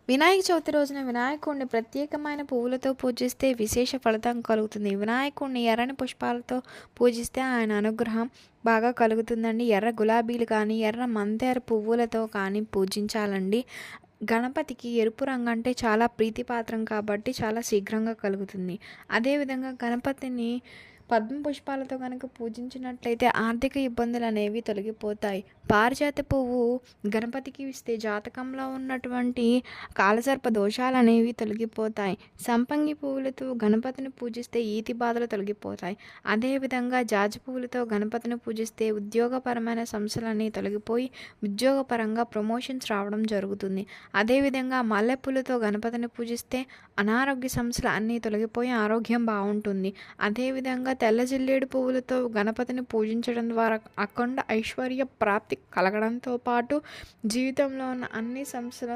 వినాయక చవితి రోజున వినాయకుడిని ప్రత్యేకమైన పువ్వులతో పూజిస్తే విశేష ఫలితం కలుగుతుంది. వినాయకుడిని ఎర్రని పుష్పాలతో పూజిస్తే ఆయన అనుగ్రహం బాగా కలుగుతుందండి. ఎర్ర గులాబీలు కానీ, ఎర్ర మందార పువ్వులతో కానీ పూజించాలండి. గణపతికి ఎరుపు రంగు అంటే చాలా ప్రీతిపాత్రం కాబట్టి చాలా శీఘ్రంగా కలుగుతుంది. అదేవిధంగా గణపతిని పద్మ పుష్పాలతో కనుక పూజించినట్లయితే ఆర్థిక ఇబ్బందులు అనేవి తొలగిపోతాయి. పారిజాత పువ్వు గణపతికి ఇస్తే జాతకంలో ఉన్నటువంటి కాలసర్ప దోషాలు అనేవి తొలగిపోతాయి. సంపంగి పువ్వులతో గణపతిని పూజిస్తే ఈతి బాధలు తొలగిపోతాయి. అదేవిధంగా జాజి పువ్వులతో గణపతిని పూజిస్తే ఉద్యోగపరమైన సమస్యలన్నీ తొలగిపోయి ఉద్యోగపరంగా ప్రమోషన్స్ రావడం జరుగుతుంది. అదేవిధంగా మల్లెపూలతో గణపతిని పూజిస్తే అనారోగ్య సమస్యలు అన్నీ తొలగిపోయి ఆరోగ్యం బాగుంటుంది. అదేవిధంగా తెల్ల జిల్లేడు పువ్వులతో గణపతిని పూజించడం ద్వారా అఖండ ఐశ్వర్య ప్రాప్తి కలగడంతో పాటు జీవితంలో ఉన్న అన్ని సమస్యలు